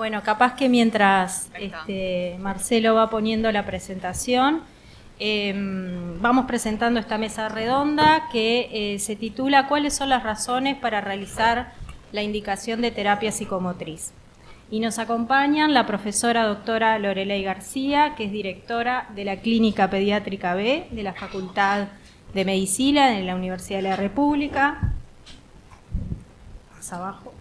Bueno, capaz que mientras Marcelo va poniendo la presentación, vamos presentando esta mesa redonda que se titula ¿Cuáles son las razones para realizar la indicación de terapia psicomotriz? Y nos acompañan la profesora doctora Loreley García, que es directora de la Clínica Pediátrica B de la Facultad de Medicina de la Universidad de la República. Más abajo.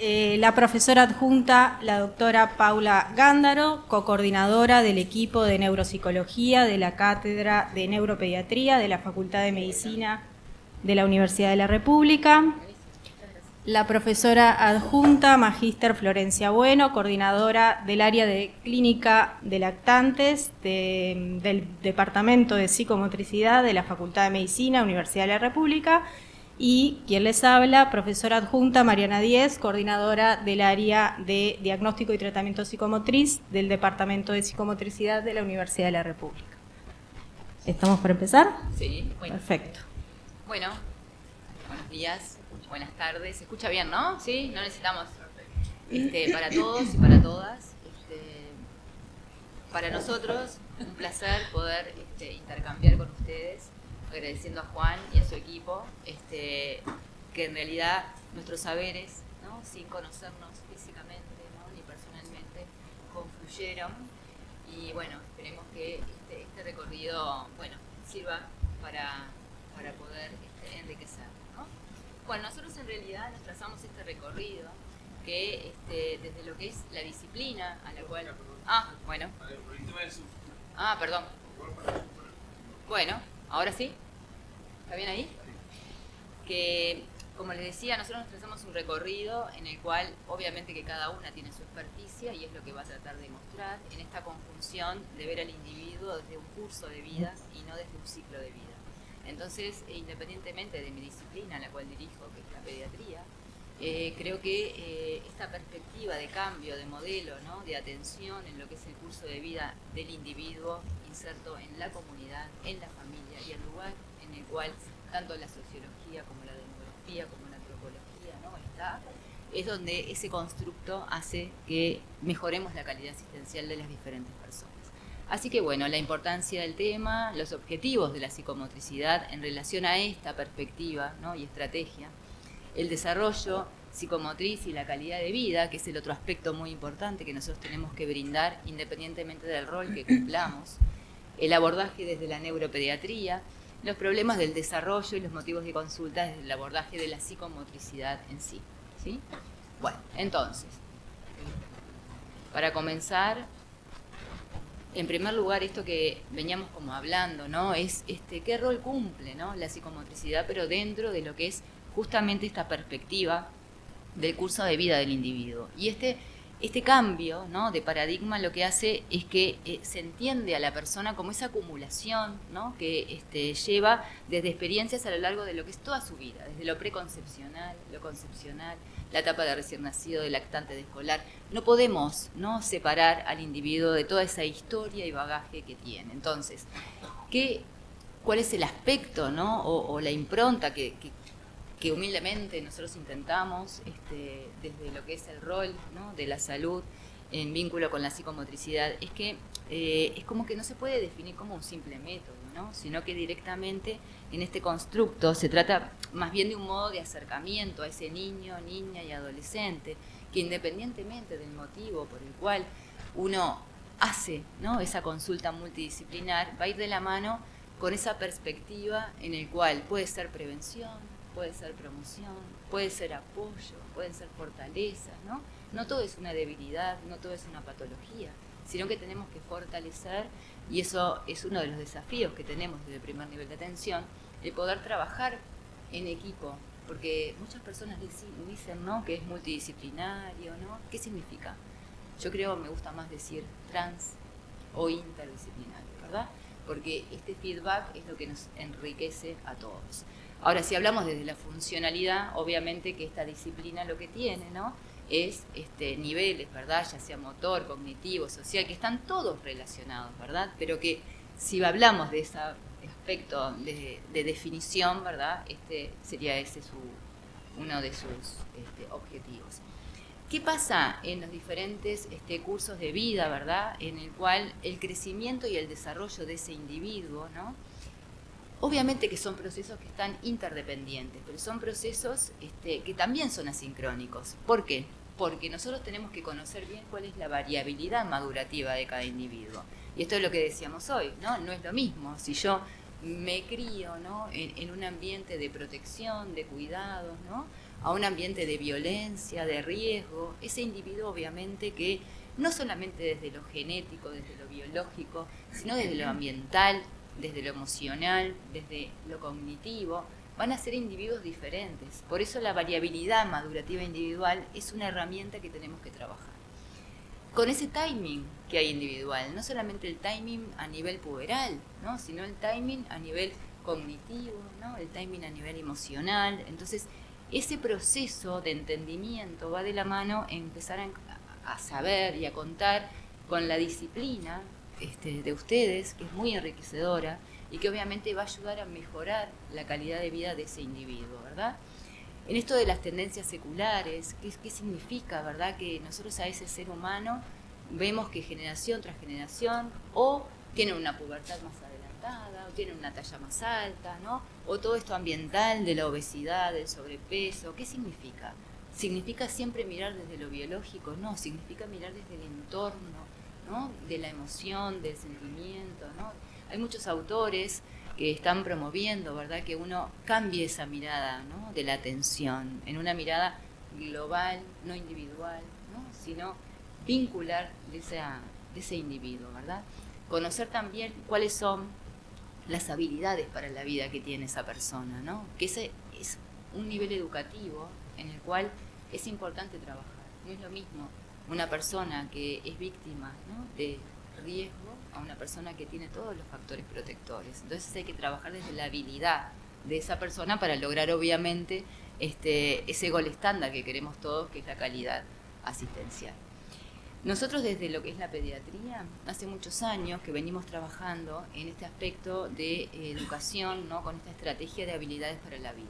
La profesora adjunta, la doctora Paula Gándaro, cocoordinadora del equipo de neuropsicología de la Cátedra de Neuropediatría de la Facultad de Medicina de la Universidad de la República. La profesora adjunta, magíster Florencia Bueno, coordinadora del área de clínica de lactantes del Departamento de Psicomotricidad de la Facultad de Medicina, Universidad de la República. Y quien les habla, profesora adjunta Mariana Díez, coordinadora del área de diagnóstico y tratamiento psicomotriz del Departamento de Psicomotricidad de la Universidad de la República. ¿Estamos para empezar? Sí, bueno. Perfecto. Bueno, buenos días, buenas tardes. ¿Se escucha bien, no? Sí, no necesitamos. Para todos y para todas, para nosotros, un placer poder intercambiar con ustedes, agradeciendo a Juan y a su equipo, que en realidad nuestros saberes, ¿no?, sin conocernos físicamente, ¿no?, ni personalmente, confluyeron. Y bueno, esperemos que este recorrido, bueno, sirva para poder enriquecer, ¿no? Bueno, nosotros en realidad nos trazamos este recorrido que desde lo que es la disciplina a la cual... Bueno. Perdón. Bueno, ahora sí. ¿Está bien ahí? Que, como les decía, nosotros nos trazamos un recorrido en el cual obviamente que cada una tiene su experticia y es lo que va a tratar de mostrar en esta conjunción de ver al individuo desde un curso de vida y no desde un ciclo de vida. Entonces, independientemente de mi disciplina, a la cual dirijo, que es la pediatría, creo que esta perspectiva de cambio, de modelo, ¿no?, de atención en lo que es el curso de vida del individuo inserto en la comunidad, en la familia y el lugar en el cual tanto la sociología como la demografía como la antropología, ¿no?, está, es donde ese constructo hace que mejoremos la calidad asistencial de las diferentes personas. Así que bueno, la importancia del tema, los objetivos de la psicomotricidad en relación a esta perspectiva, ¿no?, y estrategia, el desarrollo psicomotriz y la calidad de vida, que es el otro aspecto muy importante que nosotros tenemos que brindar independientemente del rol que cumplamos, el abordaje desde la neuropediatría, los problemas del desarrollo y los motivos de consulta desde el abordaje de la psicomotricidad en sí, ¿sí? Bueno, entonces, para comenzar, en primer lugar, esto que veníamos como hablando, ¿no?, es qué rol cumple, ¿no?, la psicomotricidad, pero dentro de lo que es justamente esta perspectiva del curso de vida del individuo. Y este cambio, ¿no?, de paradigma lo que hace es que se entiende a la persona como esa acumulación, ¿no?, que lleva desde experiencias a lo largo de lo que es toda su vida, desde lo preconcepcional, lo concepcional, la etapa de recién nacido, de lactante, de escolar. No podemos, ¿no?, separar al individuo de toda esa historia y bagaje que tiene. Entonces, ¿cuál es el aspecto, ¿no?, o la impronta que humildemente nosotros intentamos desde lo que es el rol, ¿no?, de la salud en vínculo con la psicomotricidad? Es que es como que no se puede definir como un simple método, ¿no?, sino que directamente en este constructo se trata más bien de un modo de acercamiento a ese niño, niña y adolescente, que independientemente del motivo por el cual uno hace, ¿no?, esa consulta multidisciplinar, va a ir de la mano con esa perspectiva en el cual puede ser prevención, puede ser promoción, puede ser apoyo, pueden ser fortalezas, ¿no? No todo es una debilidad, no todo es una patología, sino que tenemos que fortalecer, y eso es uno de los desafíos que tenemos desde el primer nivel de atención, el poder trabajar en equipo, porque muchas personas dicen, ¿no?, que es multidisciplinario, ¿no? ¿Qué significa? Yo creo, me gusta más decir trans o interdisciplinario, ¿verdad? Porque este feedback es lo que nos enriquece a todos. Ahora, si hablamos desde la funcionalidad, obviamente que esta disciplina lo que tiene, ¿no?, es niveles, ¿verdad?, ya sea motor, cognitivo, social, que están todos relacionados, ¿verdad? Pero que si hablamos de ese aspecto de definición, ¿verdad?, sería ese uno de sus objetivos. ¿Qué pasa en los diferentes cursos de vida, verdad? En el cual el crecimiento y el desarrollo de ese individuo, ¿no? Obviamente que son procesos que están interdependientes, pero son procesos que también son asincrónicos. ¿Por qué? Porque nosotros tenemos que conocer bien cuál es la variabilidad madurativa de cada individuo. Y esto es lo que decíamos hoy, ¿no? No es lo mismo si yo me crío, ¿no?, en un ambiente de protección, de cuidados, ¿no?, a un ambiente de violencia, de riesgo. Ese individuo obviamente que no solamente desde lo genético, desde lo biológico, sino desde lo ambiental, desde lo emocional, desde lo cognitivo, van a ser individuos diferentes. Por eso la variabilidad madurativa individual es una herramienta que tenemos que trabajar. Con ese timing que hay individual, no solamente el timing a nivel puberal, ¿no?, sino el timing a nivel cognitivo, ¿no?, el timing a nivel emocional. Entonces, ese proceso de entendimiento va de la mano en empezar a saber y a contar con la disciplina de ustedes, que es muy enriquecedora y que obviamente va a ayudar a mejorar la calidad de vida de ese individuo, ¿verdad? En esto de las tendencias seculares, ¿qué significa, verdad? Que nosotros a ese ser humano vemos que generación tras generación o tienen una pubertad más adelantada, o tienen una talla más alta, ¿no? O todo esto ambiental de la obesidad, del sobrepeso. ¿Qué significa? ¿Significa siempre mirar desde lo biológico? No, significa mirar desde el entorno, ¿no?, de la emoción, del sentimiento, ¿no? Hay muchos autores que están promoviendo, ¿verdad?, que uno cambie esa mirada, ¿no?, de la atención, en una mirada global, no individual, ¿no?, sino vincular de ese individuo, ¿verdad? Conocer también cuáles son las habilidades para la vida que tiene esa persona, ¿no? Que ese es un nivel educativo en el cual es importante trabajar. No es lo mismo una persona que es víctima, ¿no?, de riesgo a una persona que tiene todos los factores protectores. Entonces hay que trabajar desde la habilidad de esa persona para lograr obviamente ese gol estándar que queremos todos, que es la calidad asistencial. Nosotros desde lo que es la pediatría, hace muchos años que venimos trabajando en este aspecto de educación, ¿no?, con esta estrategia de habilidades para la vida.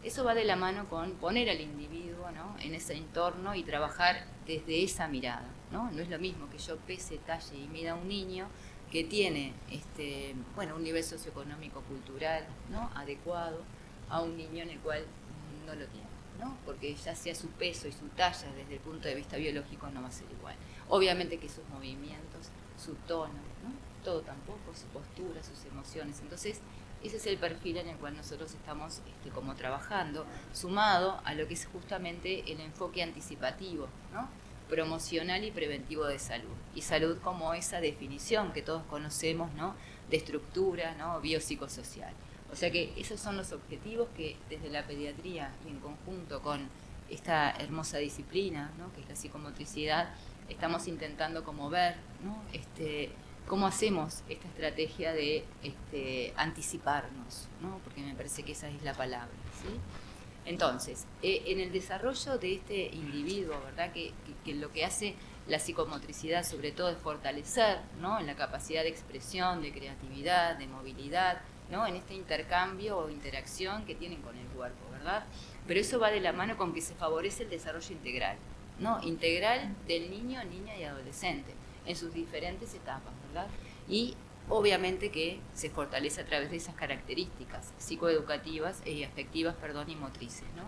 Eso va de la mano con poner al individuo, ¿no?, en ese entorno y trabajar desde esa mirada, ¿no? No es lo mismo que yo pese, talle y mida a un niño que tiene un nivel socioeconómico cultural, ¿no?, adecuado a un niño en el cual no lo tiene, ¿no? Porque ya sea su peso y su talla desde el punto de vista biológico no va a ser igual. Obviamente que sus movimientos, su tono, ¿no?, todo tampoco, su postura, sus emociones. Entonces, ese es el perfil en el cual nosotros estamos como trabajando, sumado a lo que es justamente el enfoque anticipativo, ¿no?, promocional y preventivo de salud. Y salud como esa definición que todos conocemos, ¿no?, de estructura, ¿no?, biopsicosocial. O sea que esos son los objetivos que desde la pediatría y en conjunto con esta hermosa disciplina, ¿no?, que es la psicomotricidad, estamos intentando como ver, ¿no?, cómo hacemos esta estrategia de anticiparnos, ¿no?, porque me parece que esa es la palabra, ¿sí? Entonces, en el desarrollo de este individuo, ¿verdad?, que lo que hace la psicomotricidad sobre todo es fortalecer, ¿no?, en la capacidad de expresión, de creatividad, de movilidad, ¿no?, en este intercambio o interacción que tienen con el cuerpo, ¿verdad? Pero eso va de la mano con que se favorece el desarrollo integral, ¿no?, integral del niño, niña y adolescente, en sus diferentes etapas, ¿verdad? Y obviamente que se fortalece a través de esas características psicoeducativas y afectivas, y motrices, ¿no?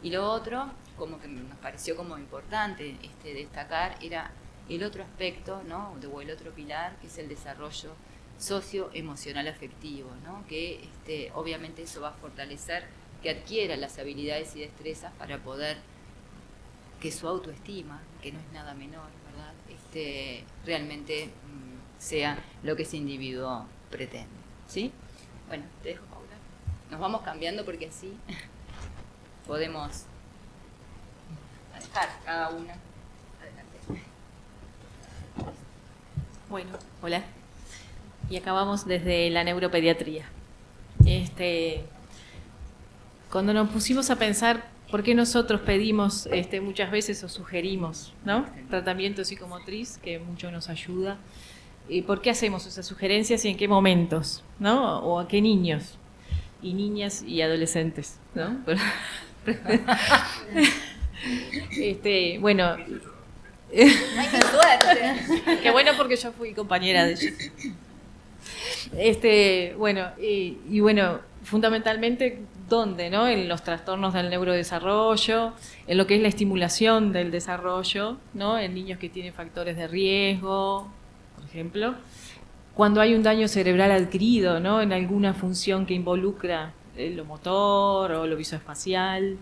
Y lo otro, como que nos pareció como importante destacar, era el otro aspecto, ¿no?, o el otro pilar, que es el desarrollo socioemocional afectivo, ¿no?, que obviamente eso va a fortalecer que adquiera las habilidades y destrezas para poder que su autoestima, que no es nada menor, ¿verdad?, realmente sea lo que ese individuo pretende, ¿sí? Bueno, te dejo, Paula. Nos vamos cambiando porque así podemos dejar cada una. Adelante. Bueno, hola. Y acabamos desde la neuropediatría. Cuando nos pusimos a pensar por qué nosotros pedimos muchas veces o sugerimos, ¿no?, tratamiento psicomotriz, que mucho nos ayuda, y por qué hacemos esas sugerencias y en qué momentos, ¿no?, o a qué niños y niñas y adolescentes, ¿no? Bueno, ¡Ay, qué suerte! qué bueno porque yo fui compañera de ellos. Bueno, fundamentalmente, ¿dónde? ¿No? En los trastornos del neurodesarrollo, en lo que es la estimulación del desarrollo, ¿no? En niños que tienen factores de riesgo, por ejemplo. Cuando hay un daño cerebral adquirido, ¿no? En alguna función que involucra lo motor o lo visoespacial.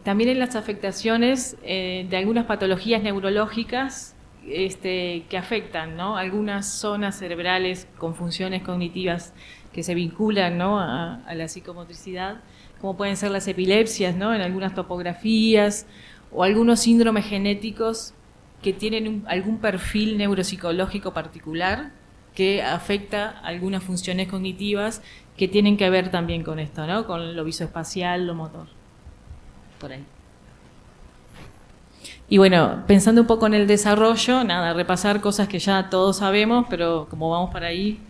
También en las afectaciones de algunas patologías neurológicas que afectan, ¿no? Algunas zonas cerebrales con funciones cognitivas que se vinculan, ¿no? a la psicomotricidad, como pueden ser las epilepsias, ¿no? En algunas topografías, o algunos síndromes genéticos que tienen algún perfil neuropsicológico particular que afecta algunas funciones cognitivas que tienen que ver también con esto, ¿no? Con lo visoespacial, lo motor. Por ahí. Y bueno, pensando un poco en el desarrollo, nada, repasar cosas que ya todos sabemos, pero como vamos para ahí,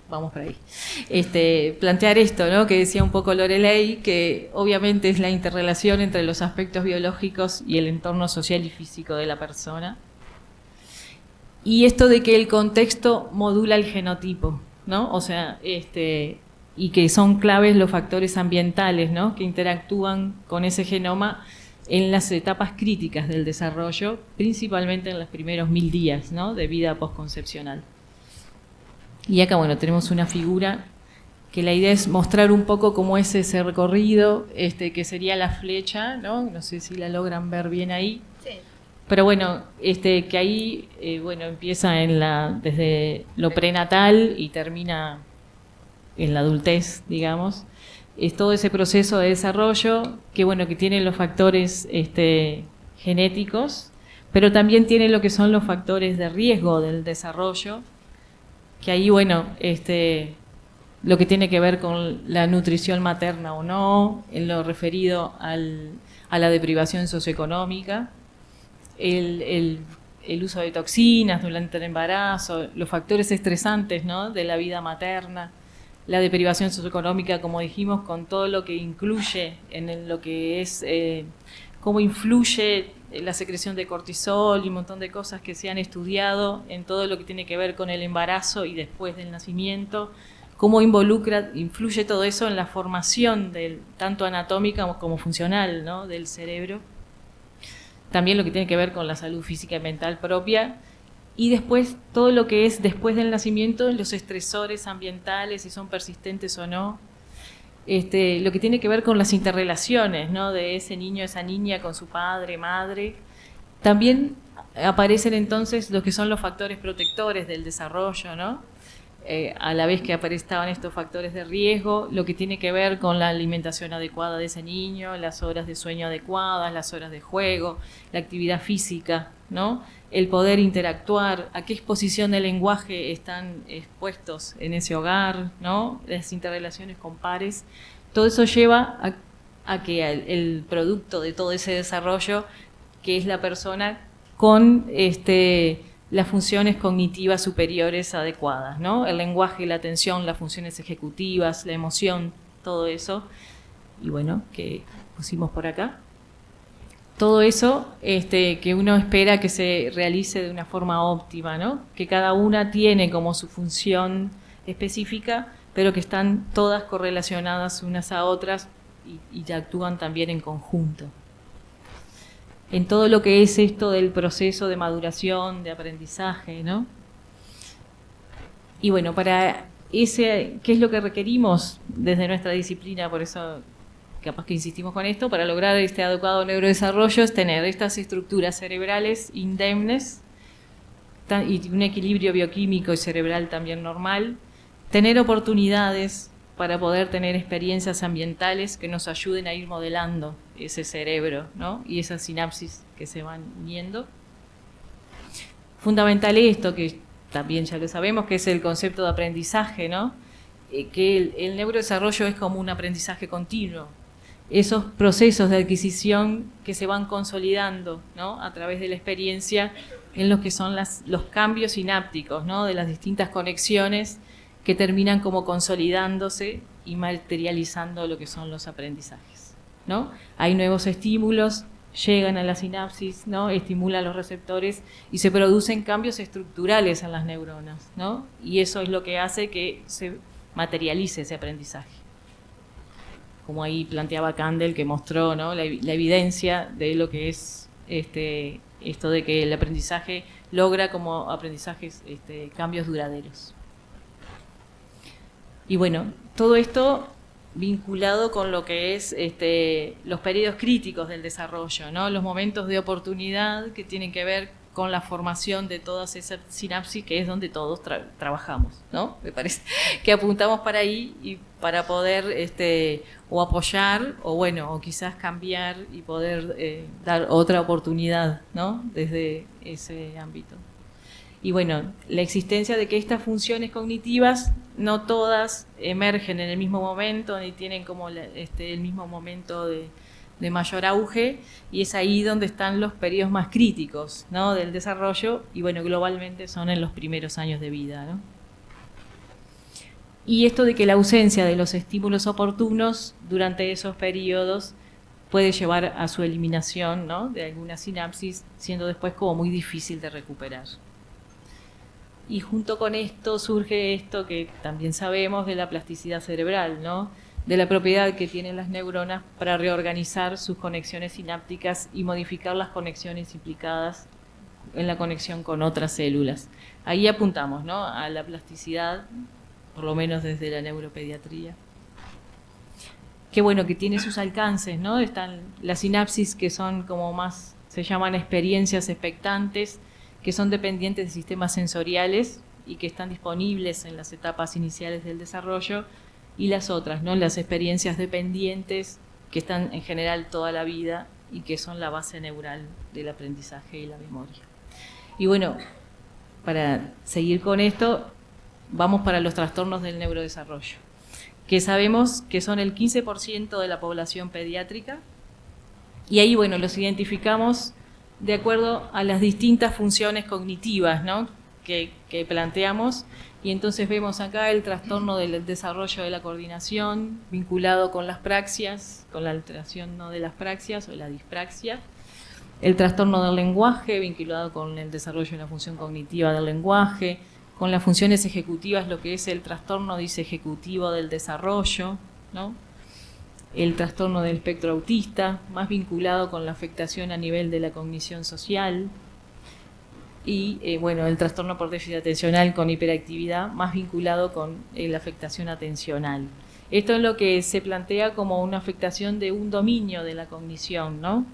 vamos para ahí. Plantear esto, ¿no? Que decía un poco Loreley, que obviamente es la interrelación entre los aspectos biológicos y el entorno social y físico de la persona. Y esto de que el contexto modula el genotipo, ¿no? O sea, y que son claves los factores ambientales, ¿no? Que interactúan con ese genoma en las etapas críticas del desarrollo, principalmente en los primeros 1000 días, ¿no? De vida postconcepcional. Y acá, bueno, tenemos una figura que la idea es mostrar un poco cómo es ese recorrido, que sería la flecha, ¿no? No sé si la logran ver bien ahí. Sí. Pero bueno, que ahí, empieza desde lo prenatal y termina en la adultez, digamos. Es todo ese proceso de desarrollo que tiene los factores genéticos, pero también tiene lo que son los factores de riesgo del desarrollo, que ahí, lo que tiene que ver con la nutrición materna o no, en lo referido a la deprivación socioeconómica, el uso de toxinas durante el embarazo, los factores estresantes, ¿no? De la vida materna, la deprivación socioeconómica, como dijimos, con todo lo que incluye en lo que es cómo influye la secreción de cortisol y un montón de cosas que se han estudiado en todo lo que tiene que ver con el embarazo y después del nacimiento, cómo influye todo eso en la formación tanto anatómica como funcional, ¿no? Del cerebro. También lo que tiene que ver con la salud física y mental propia. Y después, todo lo que es después del nacimiento, los estresores ambientales, si son persistentes o no. Lo que tiene que ver con las interrelaciones, ¿no? De ese niño, esa niña con su padre, madre. También aparecen entonces lo que son los factores protectores del desarrollo, ¿no? A la vez que estaban estos factores de riesgo, lo que tiene que ver con la alimentación adecuada de ese niño, las horas de sueño adecuadas, las horas de juego, la actividad física, ¿no? El poder interactuar, a qué exposición de lenguaje están expuestos en ese hogar, ¿no? Las interrelaciones con pares. Todo eso lleva a que el producto de todo ese desarrollo, que es la persona con las funciones cognitivas superiores adecuadas, ¿no? El lenguaje, la atención, las funciones ejecutivas, la emoción, todo eso. Y que pusimos por acá. Todo eso que uno espera que se realice de una forma óptima, ¿no? Que cada una tiene como su función específica, pero que están todas correlacionadas unas a otras y actúan también en conjunto. En todo lo que es esto del proceso de maduración, de aprendizaje, ¿no? Y para ¿qué es lo que requerimos desde nuestra disciplina? Por eso capaz que insistimos con esto, para lograr este adecuado neurodesarrollo es tener estas estructuras cerebrales indemnes y un equilibrio bioquímico y cerebral también normal, tener oportunidades para poder tener experiencias ambientales que nos ayuden a ir modelando ese cerebro, ¿no? Y esas sinapsis que se van uniendo. Fundamental esto, que también ya lo sabemos, que es el concepto de aprendizaje, ¿no? Que el neurodesarrollo es como un aprendizaje continuo. Esos procesos de adquisición que se van consolidando, ¿no? A través de la experiencia en los que son los cambios sinápticos, ¿no? De las distintas conexiones que terminan como consolidándose y materializando lo que son los aprendizajes. ¿no? Hay nuevos estímulos, llegan a la sinapsis, ¿no? Estimulan los receptores y se producen cambios estructurales en las neuronas, ¿no? Y eso es lo que hace que se materialice ese aprendizaje. Como ahí planteaba Kandel, que mostró, ¿no?, la evidencia de lo que es esto de que el aprendizaje logra como aprendizajes cambios duraderos. Y bueno, todo esto vinculado con lo que es los periodos críticos del desarrollo, ¿no? Los momentos de oportunidad que tienen que ver con la formación de todas esas sinapsis, que es donde todos trabajamos, ¿no? Me parece que apuntamos para ahí y para poder o apoyar o quizás cambiar y poder dar otra oportunidad, ¿no?, desde ese ámbito. Y bueno, la existencia de que estas funciones cognitivas no todas emergen en el mismo momento ni tienen como el mismo momento de mayor auge, y es ahí donde están los periodos más críticos, ¿no?, del desarrollo, y bueno, globalmente son en los primeros años de vida, ¿no? Y esto de que la ausencia de los estímulos oportunos durante esos periodos puede llevar a su eliminación, ¿no?, de alguna sinapsis, siendo después como muy difícil de recuperar. Y junto con esto surge esto que también sabemos de la plasticidad cerebral, ¿no?, de la propiedad que tienen las neuronas para reorganizar sus conexiones sinápticas y modificar las conexiones implicadas en la conexión con otras células. Ahí apuntamos, ¿no?, a la plasticidad, por lo menos desde la neuropediatría. Qué bueno que tiene sus alcances, ¿no? Están las sinapsis, que son como más, se llaman experiencias expectantes, que son dependientes de sistemas sensoriales y que están disponibles en las etapas iniciales del desarrollo, y las otras, ¿no?, las experiencias dependientes, que están en general toda la vida y que son la base neural del aprendizaje y la memoria. Y bueno, para seguir con esto, vamos para los trastornos del neurodesarrollo, que sabemos que son el 15% de la población pediátrica, y ahí, bueno, los identificamos de acuerdo a las distintas funciones cognitivas, ¿no?, que planteamos. Y entonces vemos acá el trastorno del desarrollo de la coordinación vinculado con las praxias, con la alteración, ¿no?, de las praxias o la dispraxia. El trastorno del lenguaje vinculado con el desarrollo de la función cognitiva del lenguaje, con las funciones ejecutivas, lo que es el trastorno, dice, ejecutivo del desarrollo, ¿no? El trastorno del espectro autista, más vinculado con la afectación a nivel de la cognición social. Y bueno, el trastorno por déficit atencional con hiperactividad, más vinculado con la afectación atencional. Esto es lo que se plantea como una afectación de un dominio de la cognición, ¿no?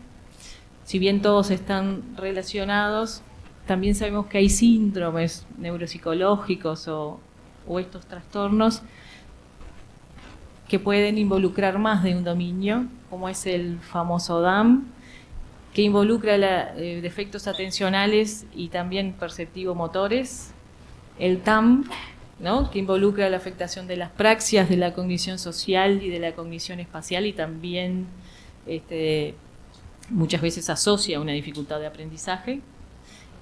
Si bien todos están relacionados, también sabemos que hay síndromes neuropsicológicos o estos trastornos que pueden involucrar más de un dominio, como es el famoso DAM, que involucra defectos atencionales y también perceptivo-motores. El TAM, ¿no?, que involucra la afectación de las praxias, de la cognición social y de la cognición espacial, y también muchas veces asocia una dificultad de aprendizaje.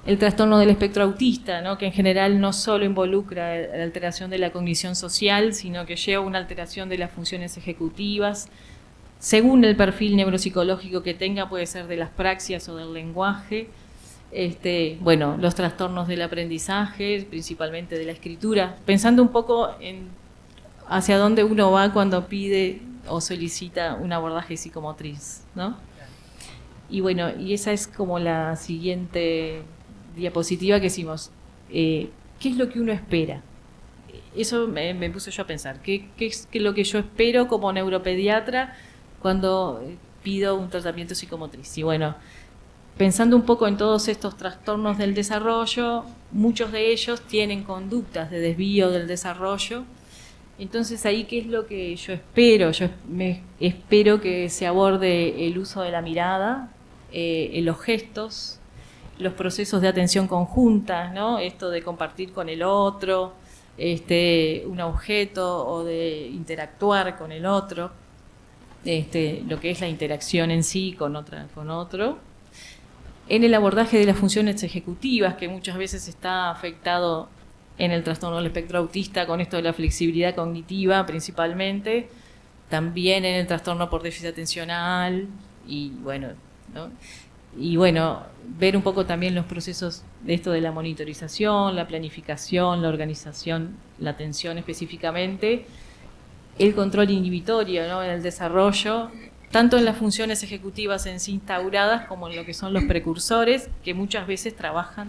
El trastorno del espectro autista, ¿no?, que en general no solo involucra la alteración de la cognición social, sino que lleva una alteración de las funciones ejecutivas. Según el perfil neuropsicológico que tenga, puede ser de las praxias o del lenguaje. Bueno, los trastornos del aprendizaje, principalmente de la escritura, pensando un poco en hacia dónde uno va cuando pide o solicita un abordaje psicomotriz, ¿no? Y bueno, y esa es como la siguiente diapositiva que hicimos. ¿Qué es lo que uno espera? Eso me puse yo a pensar. ¿Qué es lo que yo espero como neuropediatra cuando pido un tratamiento psicomotriz? Y bueno, pensando un poco en todos estos trastornos del desarrollo, muchos de ellos tienen conductas de desvío del desarrollo. Entonces ahí, ¿qué es lo que yo espero? Espero que se aborde el uso de la mirada, los gestos, los procesos de atención conjunta, ¿no? Esto de compartir con el otro un objeto o de interactuar con el otro. Lo que es la interacción en sí con otro. En el abordaje de las funciones ejecutivas, que muchas veces está afectado en el trastorno del espectro autista con esto de la flexibilidad cognitiva principalmente, también en el trastorno por déficit atencional, y bueno, ¿no? Y bueno, ver un poco también los procesos de esto de la monitorización, la planificación, la organización, la atención específicamente, el control inhibitorio, ¿no? En el desarrollo, tanto en las funciones ejecutivas en sí instauradas como en lo que son los precursores, que muchas veces trabajan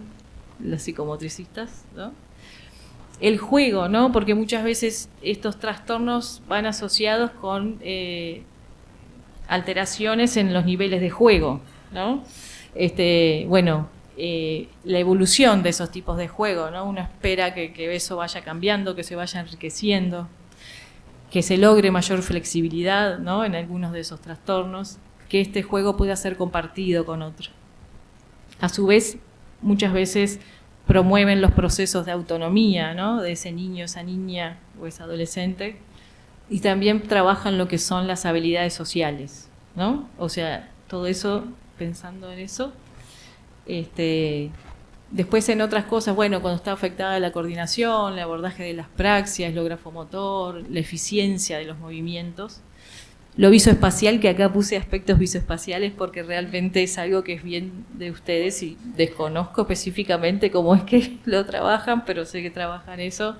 los psicomotricistas, ¿no? El juego, ¿no? Porque muchas veces estos trastornos van asociados con alteraciones en los niveles de juego, ¿no? La evolución de esos tipos de juego, ¿no? Uno espera que eso vaya cambiando, que se vaya enriqueciendo, que se logre mayor flexibilidad, ¿no? En algunos de esos trastornos, que este juego pueda ser compartido con otro. A su vez, muchas veces promueven los procesos de autonomía, ¿no? De ese niño, esa niña o ese adolescente, y también trabajan lo que son las habilidades sociales, ¿no? O sea, todo eso, pensando en eso. Después en otras cosas, bueno, cuando está afectada la coordinación, el abordaje de las praxias, lo grafomotor, la eficiencia de los movimientos. Lo visoespacial, que acá puse aspectos visoespaciales porque realmente es algo que es bien de ustedes y desconozco específicamente cómo es que lo trabajan, pero sé que trabajan eso.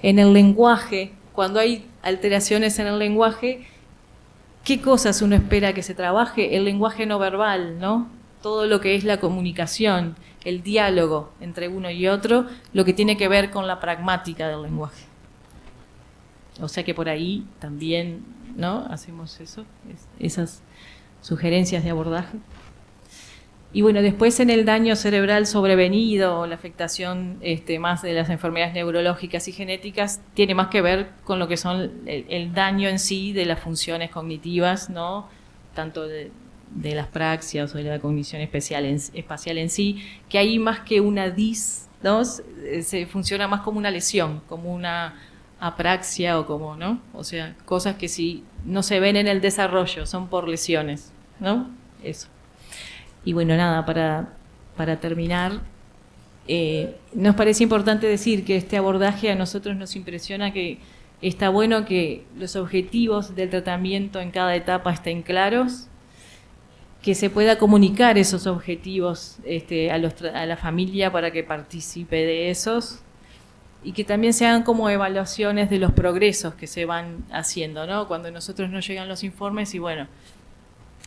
En el lenguaje, cuando hay alteraciones en el lenguaje, ¿qué cosas uno espera que se trabaje? El lenguaje no verbal, ¿no? Todo lo que es la comunicación, el diálogo entre uno y otro, lo que tiene que ver con la pragmática del lenguaje. O sea que por ahí también, ¿no? Hacemos eso, esas sugerencias de abordaje. Y bueno, después en el daño cerebral sobrevenido, la afectación más de las enfermedades neurológicas y genéticas, tiene más que ver con lo que son el daño en sí de las funciones cognitivas, ¿no? Tanto de las praxias o de la cognición espacial en sí, que ahí más que una ¿no? Se funciona más como una lesión, como una apraxia o como, ¿no? O sea, cosas que si no se ven en el desarrollo, son por lesiones, ¿no? Eso. Y bueno, nada, para terminar, nos parece importante decir que este abordaje a nosotros nos impresiona que está bueno que los objetivos del tratamiento en cada etapa estén claros, que se pueda comunicar esos objetivos a la familia para que participe de esos, y que también se hagan como evaluaciones de los progresos que se van haciendo, ¿no? Cuando a nosotros nos llegan los informes y bueno,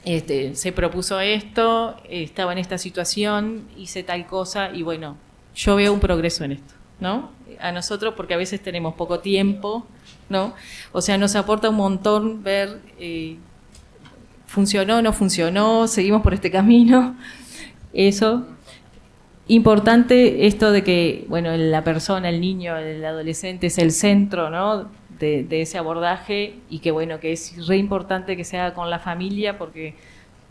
se propuso esto, estaba en esta situación, hice tal cosa y bueno, yo veo un progreso en esto, ¿no? A nosotros, porque a veces tenemos poco tiempo, ¿no? O sea, nos aporta un montón ver funcionó, no funcionó, seguimos por este camino, eso. Importante esto de que, bueno, la persona, el niño, el adolescente es el centro, ¿no? de ese abordaje, y que bueno, que es re importante que se haga con la familia, porque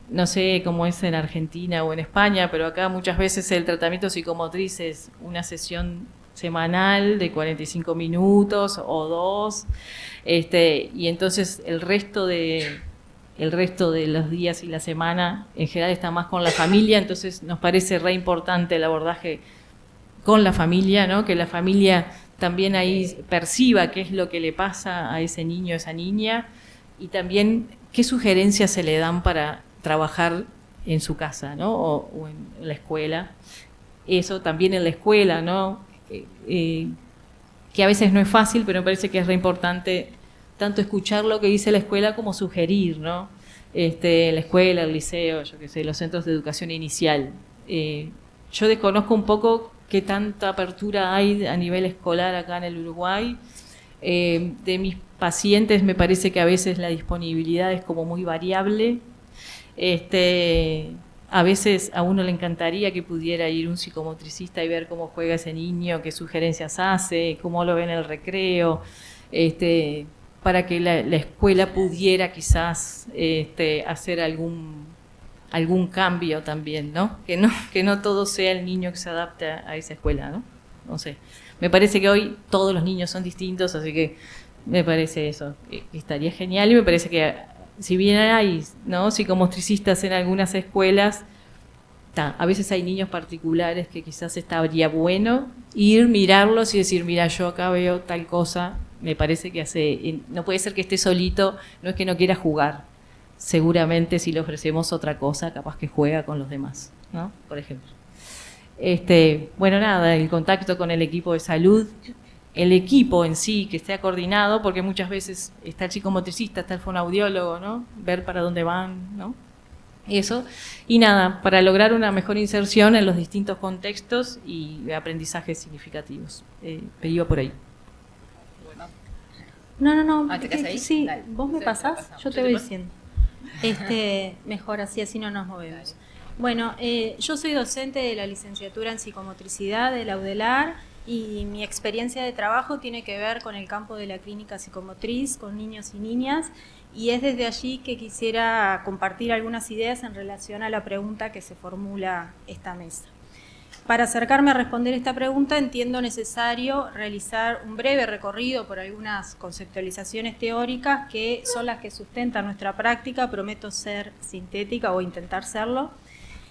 no sé cómo es en Argentina o en España, pero acá muchas veces el tratamiento psicomotriz es una sesión semanal de 45 minutos o 2, y entonces el resto de los días y la semana en general está más con la familia, entonces nos parece re importante el abordaje con la familia, ¿no? Que la familia también ahí perciba qué es lo que le pasa a ese niño, a esa niña, y también qué sugerencias se le dan para trabajar en su casa, ¿no? O en la escuela. Eso también en la escuela, ¿no? Que a veces no es fácil, pero me parece que es re importante tanto escuchar lo que dice la escuela como sugerir, ¿no? La escuela, el liceo, yo qué sé, los centros de educación inicial. Yo desconozco un poco qué tanta apertura hay a nivel escolar acá en el Uruguay. De mis pacientes me parece que a veces la disponibilidad es como muy variable. A veces a uno le encantaría que pudiera ir un psicomotricista y ver cómo juega ese niño, qué sugerencias hace, cómo lo ve en el recreo, para que la escuela pudiera quizás hacer algún cambio también, ¿no? Que no todo sea el niño que se adapte a esa escuela, ¿no? No sé. Me parece que hoy todos los niños son distintos, así que me parece eso, que estaría genial, y me parece que si bien hay, ¿no?, psicomotricistas en algunas escuelas, a veces hay niños particulares que quizás estaría bueno ir, mirarlos y decir, mira, yo acá veo tal cosa, me parece que no puede ser que esté solito, no es que no quiera jugar. Seguramente si le ofrecemos otra cosa, capaz que juega con los demás, ¿no? Por ejemplo. Bueno, nada, el contacto con el equipo de salud, el equipo en sí, que esté coordinado, porque muchas veces está el psicomotricista, está el fonoaudiólogo, ¿no? Ver para dónde van, ¿no? Eso. Y nada, para lograr una mejor inserción en los distintos contextos y aprendizajes significativos. Pero iba por ahí. No. ¿Te quedas ahí? Sí, Dale. vos me pasás, yo te voy diciendo. Mejor así no nos movemos. Bueno, yo soy docente de la licenciatura en psicomotricidad de la UDELAR y mi experiencia de trabajo tiene que ver con el campo de la clínica psicomotriz, con niños y niñas, y es desde allí que quisiera compartir algunas ideas en relación a la pregunta que se formula esta mesa. Para acercarme a responder esta pregunta, entiendo necesario realizar un breve recorrido por algunas conceptualizaciones teóricas que son las que sustentan nuestra práctica. Prometo ser sintética o intentar serlo.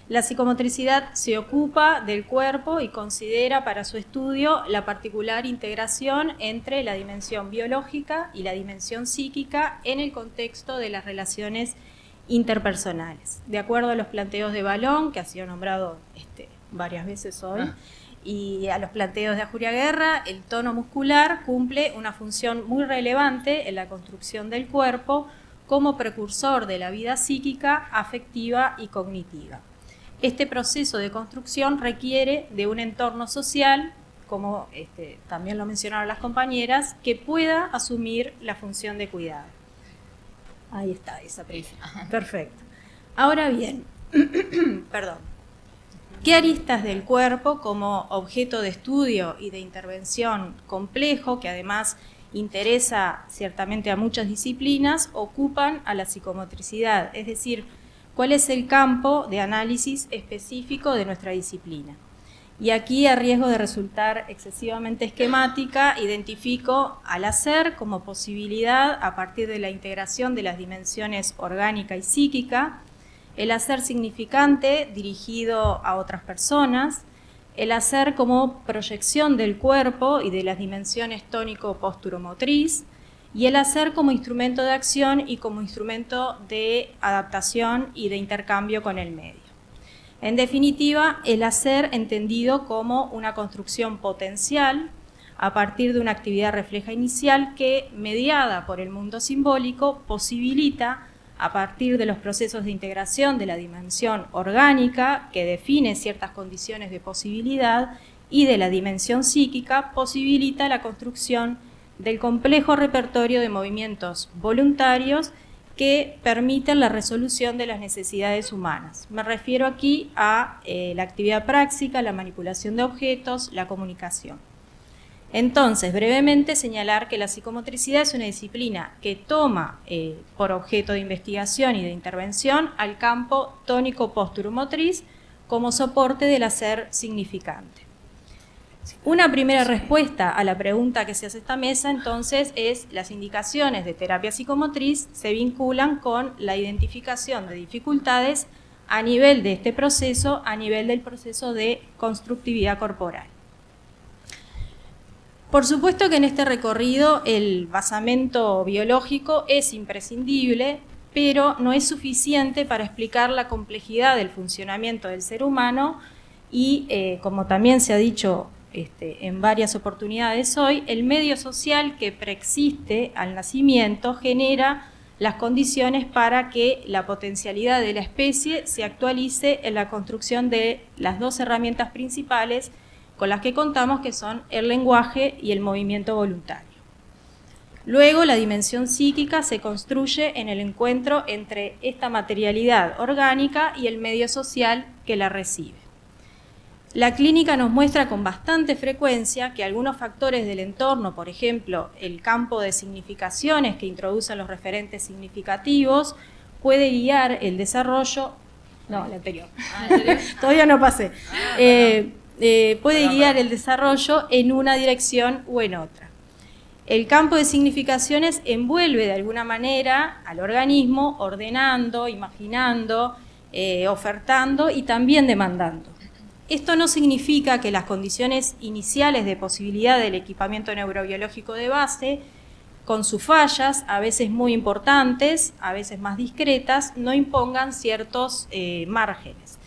La psicomotricidad se ocupa del cuerpo y considera para su estudio la particular integración entre la dimensión biológica y la dimensión psíquica en el contexto de las relaciones interpersonales. De acuerdo a los planteos de Balón, que ha sido nombrado varias veces hoy, y a los planteos de Ajuria Guerra, el tono muscular cumple una función muy relevante en la construcción del cuerpo como precursor de la vida psíquica, afectiva y cognitiva. Este proceso de construcción requiere de un entorno social, como también lo mencionaron las compañeras, que pueda asumir la función de cuidado. Ahí está, esa premisa. Perfecto. Ahora bien, perdón. ¿Qué aristas del cuerpo como objeto de estudio y de intervención complejo, que además interesa ciertamente a muchas disciplinas, ocupan a la psicomotricidad? Es decir, ¿cuál es el campo de análisis específico de nuestra disciplina? Y aquí, a riesgo de resultar excesivamente esquemática, identifico al hacer como posibilidad a partir de la integración de las dimensiones orgánica y psíquica, el hacer significante dirigido a otras personas, el hacer como proyección del cuerpo y de las dimensiones tónico-posturomotriz, y el hacer como instrumento de acción y como instrumento de adaptación y de intercambio con el medio. En definitiva, el hacer entendido como una construcción potencial a partir de una actividad refleja inicial que, mediada por el mundo simbólico, posibilita, a partir de los procesos de integración de la dimensión orgánica, que define ciertas condiciones de posibilidad, y de la dimensión psíquica, posibilita la construcción del complejo repertorio de movimientos voluntarios que permiten la resolución de las necesidades humanas. Me refiero aquí a la actividad práctica, la manipulación de objetos, la comunicación. Entonces, brevemente señalar que la psicomotricidad es una disciplina que toma por objeto de investigación y de intervención al campo tónico-posturomotriz como soporte del hacer significante. Una primera respuesta a la pregunta que se hace esta mesa, entonces, es las indicaciones de terapia psicomotriz se vinculan con la identificación de dificultades a nivel de este proceso, a nivel del proceso de constructividad corporal. Por supuesto que en este recorrido el basamento biológico es imprescindible, pero no es suficiente para explicar la complejidad del funcionamiento del ser humano y, como también se ha dicho en varias oportunidades hoy, el medio social que preexiste al nacimiento genera las condiciones para que la potencialidad de la especie se actualice en la construcción de las dos herramientas principales con las que contamos, que son el lenguaje y el movimiento voluntario. Luego, la dimensión psíquica se construye en el encuentro entre esta materialidad orgánica y el medio social que la recibe. La clínica nos muestra con bastante frecuencia que algunos factores del entorno, por ejemplo, el campo de significaciones que introducen los referentes significativos, puede guiar el desarrollo. No, el anterior. Todavía no pasé. Puede guiar el desarrollo en una dirección u en otra. El campo de significaciones envuelve de alguna manera al organismo, ordenando, imaginando, ofertando y también demandando. Esto no significa que las condiciones iniciales de posibilidad del equipamiento neurobiológico de base con sus fallas, a veces muy importantes, a veces más discretas, no impongan ciertos márgenes.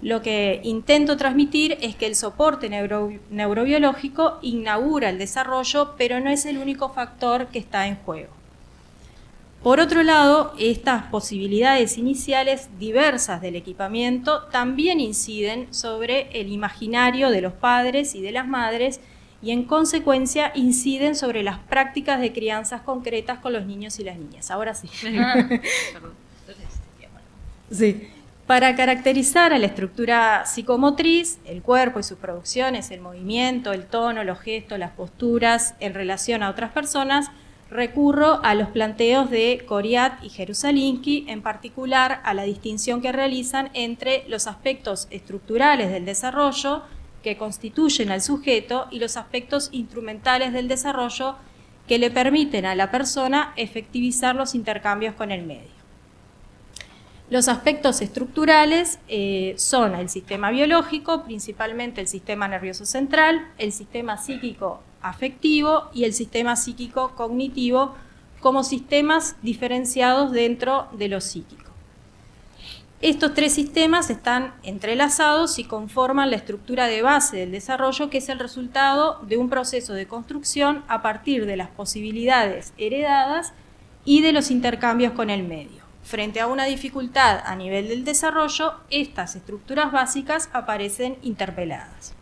Lo que intento transmitir es que el soporte neurobiológico inaugura el desarrollo, pero no es el único factor que está en juego. Por otro lado, estas posibilidades iniciales diversas del equipamiento también inciden sobre el imaginario de los padres y de las madres y en consecuencia inciden sobre las prácticas de crianzas concretas con los niños y las niñas. Ahora sí. Sí. Para caracterizar a la estructura psicomotriz, el cuerpo y sus producciones, el movimiento, el tono, los gestos, las posturas en relación a otras personas, recurro a los planteos de Coriat y Jerusalinski, en particular a la distinción que realizan entre los aspectos estructurales del desarrollo que constituyen al sujeto y los aspectos instrumentales del desarrollo que le permiten a la persona efectivizar los intercambios con el medio. Los aspectos estructurales son el sistema biológico, principalmente el sistema nervioso central, el sistema psíquico afectivo y el sistema psíquico cognitivo como sistemas diferenciados dentro de lo psíquico. Estos tres sistemas están entrelazados y conforman la estructura de base del desarrollo, que es el resultado de un proceso de construcción a partir de las posibilidades heredadas y de los intercambios con el medio. Frente a una dificultad a nivel del desarrollo, estas estructuras básicas aparecen interpeladas.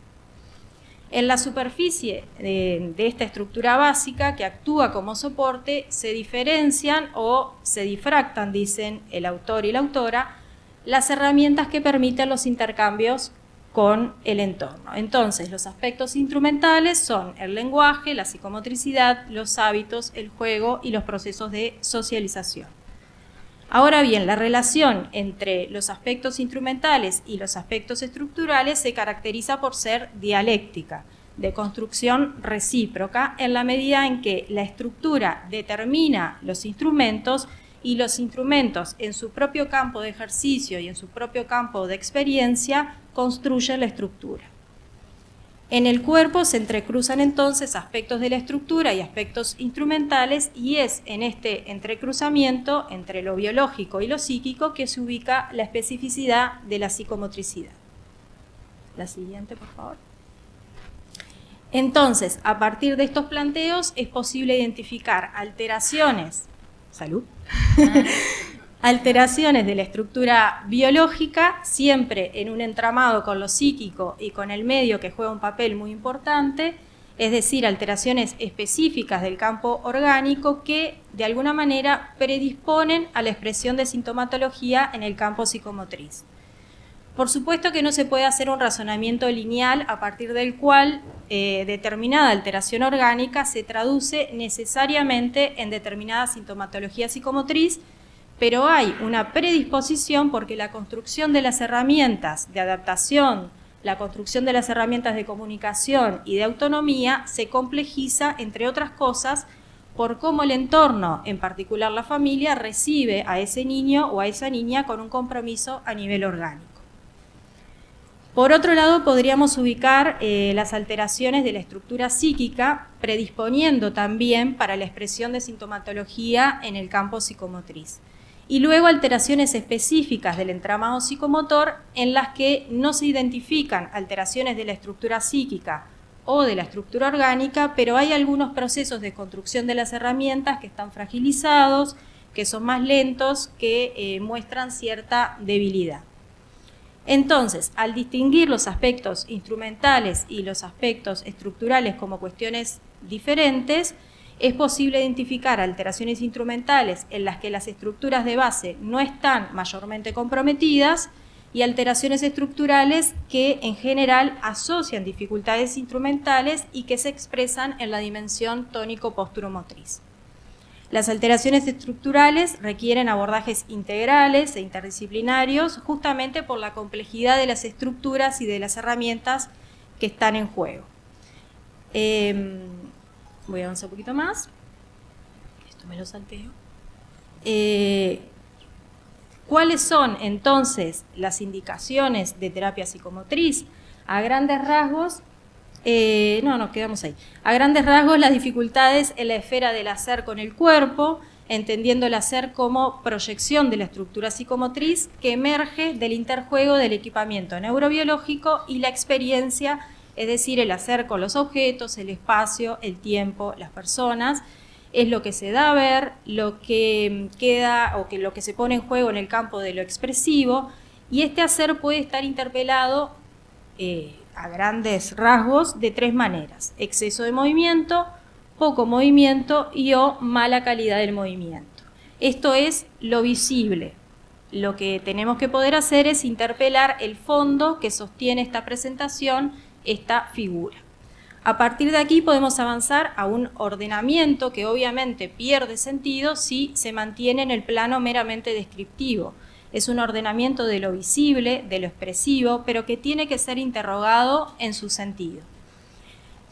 En la superficie de esta estructura básica que actúa como soporte se diferencian o se difractan, dicen el autor y la autora, las herramientas que permiten los intercambios con el entorno. Entonces, los aspectos instrumentales son el lenguaje, la psicomotricidad, los hábitos, el juego y los procesos de socialización. Ahora bien, la relación entre los aspectos instrumentales y los aspectos estructurales se caracteriza por ser dialéctica, de construcción recíproca, en la medida en que la estructura determina los instrumentos y los instrumentos en su propio campo de ejercicio y en su propio campo de experiencia construyen la estructura. En el cuerpo se entrecruzan entonces aspectos de la estructura y aspectos instrumentales, y es en este entrecruzamiento entre lo biológico y lo psíquico que se ubica la especificidad de la psicomotricidad. La siguiente, por favor. Entonces, a partir de estos planteos es posible identificar alteraciones, alteraciones de la estructura biológica, siempre en un entramado con lo psíquico y con el medio, que juega un papel muy importante, es decir, alteraciones específicas del campo orgánico que de alguna manera predisponen a la expresión de sintomatología en el campo psicomotriz. Por supuesto que no se puede hacer un razonamiento lineal a partir del cual determinada alteración orgánica se traduce necesariamente en determinada sintomatología psicomotriz, pero hay una predisposición porque la construcción de las herramientas de adaptación, la construcción de las herramientas de comunicación y de autonomía se complejiza, entre otras cosas, por cómo el entorno, en particular la familia, recibe a ese niño o a esa niña con un compromiso a nivel orgánico. Por otro lado, podríamos ubicar las alteraciones de la estructura psíquica, predisponiendo también para la expresión de sintomatología en el campo psicomotriz. Y luego alteraciones específicas del entramado psicomotor en las que no se identifican alteraciones de la estructura psíquica o de la estructura orgánica, pero hay algunos procesos de construcción de las herramientas que están fragilizados, que son más lentos, que muestran cierta debilidad. Entonces, al distinguir los aspectos instrumentales y los aspectos estructurales como cuestiones diferentes, es posible identificar alteraciones instrumentales en las que las estructuras de base no están mayormente comprometidas y alteraciones estructurales que en general asocian dificultades instrumentales y que se expresan en la dimensión tónico-posturomotriz. Las alteraciones estructurales requieren abordajes integrales e interdisciplinarios justamente por la complejidad de las estructuras y de las herramientas que están en juego. Voy a avanzar un poquito más. Esto me lo salteo. ¿Cuáles son entonces las indicaciones de terapia psicomotriz? A grandes rasgos, Quedamos ahí. A grandes rasgos, las dificultades en la esfera del hacer con el cuerpo, entendiendo el hacer como proyección de la estructura psicomotriz que emerge del interjuego del equipamiento neurobiológico y la experiencia, es decir, el hacer con los objetos, el espacio, el tiempo, las personas. Es lo que se da a ver, lo que queda o que lo que se pone en juego en el campo de lo expresivo, y este hacer puede estar interpelado a grandes rasgos de 3 maneras: exceso de movimiento, poco movimiento y o mala calidad del movimiento. Esto es lo visible. Lo que tenemos que poder hacer es interpelar el fondo que sostiene esta presentación, esta figura. A partir de aquí podemos avanzar a un ordenamiento que obviamente pierde sentido si se mantiene en el plano meramente descriptivo. Es un ordenamiento de lo visible, de lo expresivo, pero que tiene que ser interrogado en su sentido.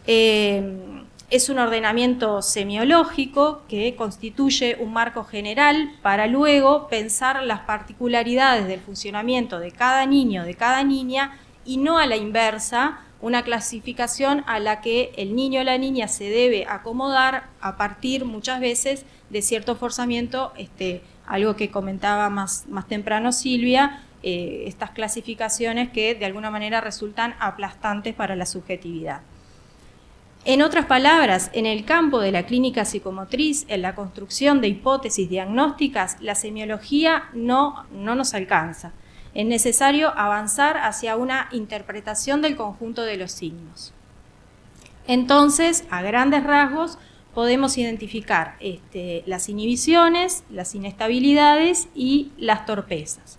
Es un ordenamiento semiológico que constituye un marco general para luego pensar las particularidades del funcionamiento de cada niño, de cada niña, y no a la inversa, una clasificación a la que el niño o la niña se debe acomodar a partir muchas veces de cierto forzamiento, algo que comentaba más temprano Silvia, estas clasificaciones que de alguna manera resultan aplastantes para la subjetividad. En otras palabras, en el campo de la clínica psicomotriz, en la construcción de hipótesis diagnósticas, la semiología no nos alcanza. Es necesario avanzar hacia una interpretación del conjunto de los signos. Entonces, a grandes rasgos, podemos identificar las inhibiciones, las inestabilidades y las torpezas.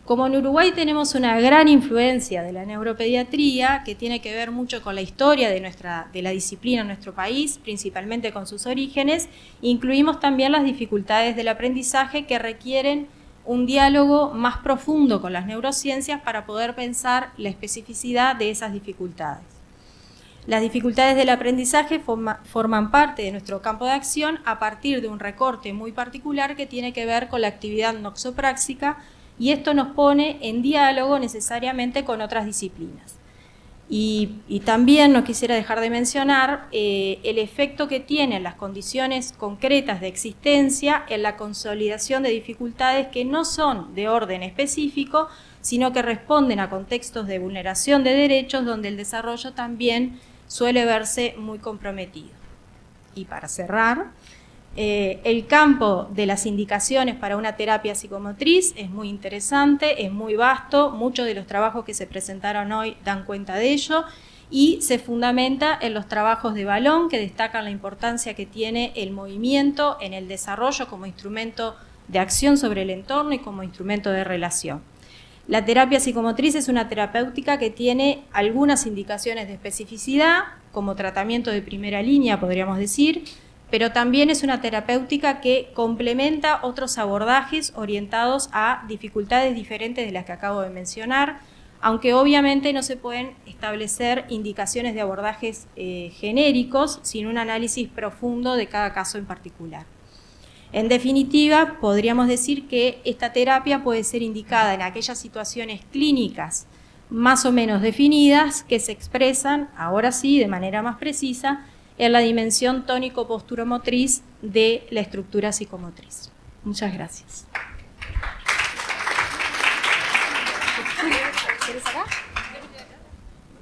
Como en Uruguay tenemos una gran influencia de la neuropediatría, que tiene que ver mucho con la historia de la disciplina en nuestro país, principalmente con sus orígenes, incluimos también las dificultades del aprendizaje que requieren un diálogo más profundo con las neurociencias para poder pensar la especificidad de esas dificultades. Las dificultades del aprendizaje forman parte de nuestro campo de acción a partir de un recorte muy particular que tiene que ver con la actividad noxopráxica, y esto nos pone en diálogo necesariamente con otras disciplinas. Y también no quisiera dejar de mencionar el efecto que tienen las condiciones concretas de existencia en la consolidación de dificultades que no son de orden específico, sino que responden a contextos de vulneración de derechos donde el desarrollo también suele verse muy comprometido. Y para cerrar, el campo de las indicaciones para una terapia psicomotriz es muy interesante, es muy vasto, muchos de los trabajos que se presentaron hoy dan cuenta de ello y se fundamenta en los trabajos de Balón, que destacan la importancia que tiene el movimiento en el desarrollo como instrumento de acción sobre el entorno y como instrumento de relación. La terapia psicomotriz es una terapéutica que tiene algunas indicaciones de especificidad, como tratamiento de primera línea, podríamos decir, pero también es una terapéutica que complementa otros abordajes orientados a dificultades diferentes de las que acabo de mencionar, aunque obviamente no se pueden establecer indicaciones de abordajes genéricos sin un análisis profundo de cada caso en particular. En definitiva, podríamos decir que esta terapia puede ser indicada en aquellas situaciones clínicas más o menos definidas que se expresan, ahora sí, de manera más precisa, en la dimensión tónico-posturomotriz de la estructura psicomotriz. Muchas gracias. ¿Quieres acá?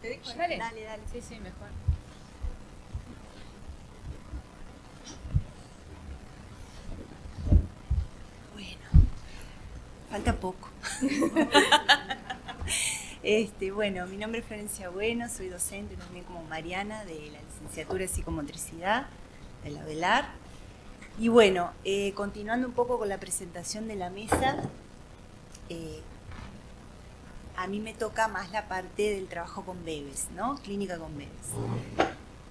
¿Te dejo? Dale. Dale. Sí, mejor. Bueno, falta poco. Bueno, mi nombre es Florencia Bueno, soy docente también como Mariana de la licenciatura de psicomotricidad de la UDELAR. Y bueno, continuando un poco con la presentación de la mesa, a mí me toca más la parte del trabajo con bebés, ¿no? Clínica con bebés.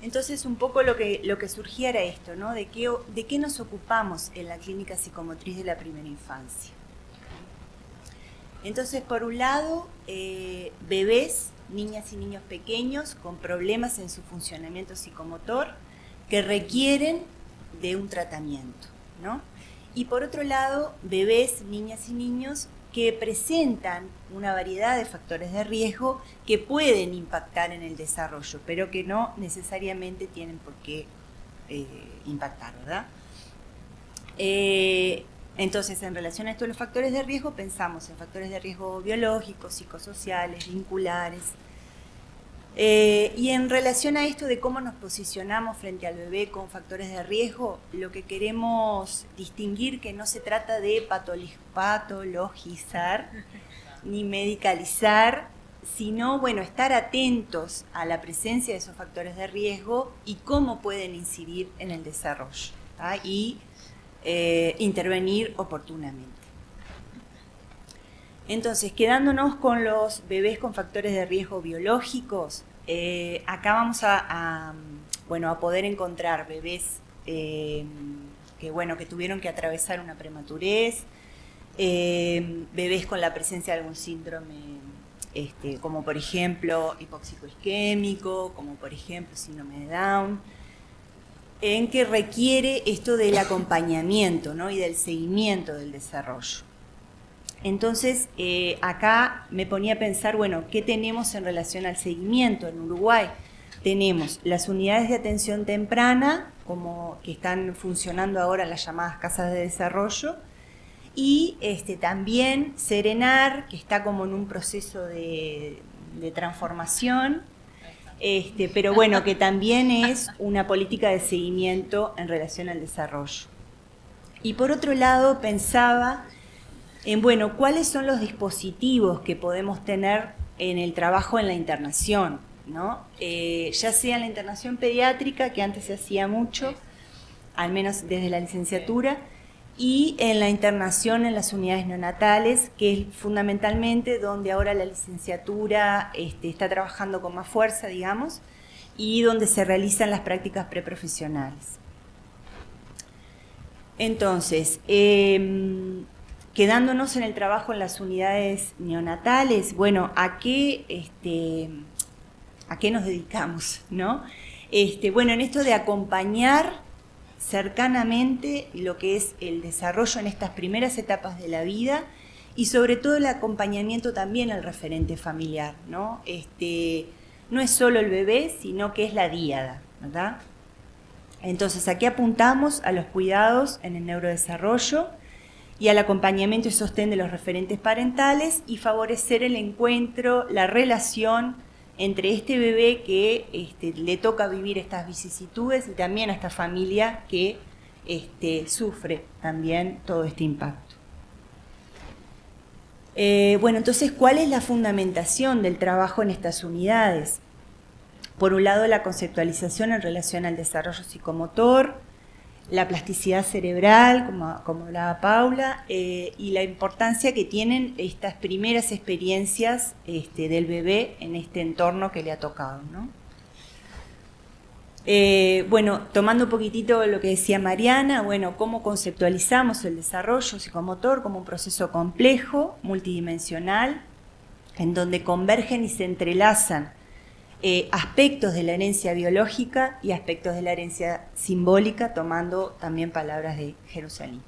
Entonces, un poco lo que surgía era esto, ¿no? ¿De qué nos ocupamos en la clínica psicomotriz de la primera infancia? Entonces, por un lado, bebés, niñas y niños pequeños con problemas en su funcionamiento psicomotor que requieren de un tratamiento, ¿no? Y por otro lado, bebés, niñas y niños que presentan una variedad de factores de riesgo que pueden impactar en el desarrollo, pero que no necesariamente tienen por qué impactar, ¿verdad? Entonces, en relación a esto de los factores de riesgo, pensamos en factores de riesgo biológicos, psicosociales, vinculares. Y en relación a esto de cómo nos posicionamos frente al bebé con factores de riesgo, lo que queremos distinguir que no se trata de patologizar ni medicalizar, sino, bueno, estar atentos a la presencia de esos factores de riesgo y cómo pueden incidir en el desarrollo, ¿tá? Y intervenir oportunamente. Entonces, quedándonos con los bebés con factores de riesgo biológicos, acá vamos a poder encontrar bebés que tuvieron que atravesar una prematurez, bebés con la presencia de algún síndrome, como por ejemplo hipóxico isquémico, como por ejemplo síndrome de Down, en que requiere esto del acompañamiento, ¿no? Y del seguimiento del desarrollo. Entonces, acá me ponía a pensar, bueno, ¿qué tenemos en relación al seguimiento? En Uruguay tenemos las unidades de atención temprana, como que están funcionando ahora las llamadas casas de desarrollo, y también Serenar, que está como en un proceso de transformación, pero bueno, que también es una política de seguimiento en relación al desarrollo. Y por otro lado, pensaba en, bueno, ¿cuáles son los dispositivos que podemos tener en el trabajo en la internación, ¿no? Ya sea en la internación pediátrica, que antes se hacía mucho, al menos desde la licenciatura, y en la internación en las unidades neonatales, que es fundamentalmente donde ahora la licenciatura está trabajando con más fuerza, digamos, y donde se realizan las prácticas preprofesionales. Entonces, quedándonos en el trabajo en las unidades neonatales, bueno, ¿a qué nos dedicamos, no? Bueno, en esto de acompañar cercanamente lo que es el desarrollo en estas primeras etapas de la vida y sobre todo el acompañamiento también al referente familiar, ¿no? No es solo el bebé, sino que es la díada, ¿verdad? Entonces, aquí apuntamos a los cuidados en el neurodesarrollo y al acompañamiento y sostén de los referentes parentales y favorecer el encuentro, la relación entre este bebé que le toca vivir estas vicisitudes y también a esta familia que sufre también todo este impacto. Entonces, ¿cuál es la fundamentación del trabajo en estas unidades? Por un lado, la conceptualización en relación al desarrollo psicomotor, la plasticidad cerebral, como hablaba Paula, y la importancia que tienen estas primeras experiencias del bebé en este entorno que le ha tocado, ¿no? Tomando un poquitito lo que decía Mariana, cómo conceptualizamos el desarrollo psicomotor como un proceso complejo, multidimensional, en donde convergen y se entrelazan aspectos de la herencia biológica y aspectos de la herencia simbólica, tomando también palabras de Jerusalén.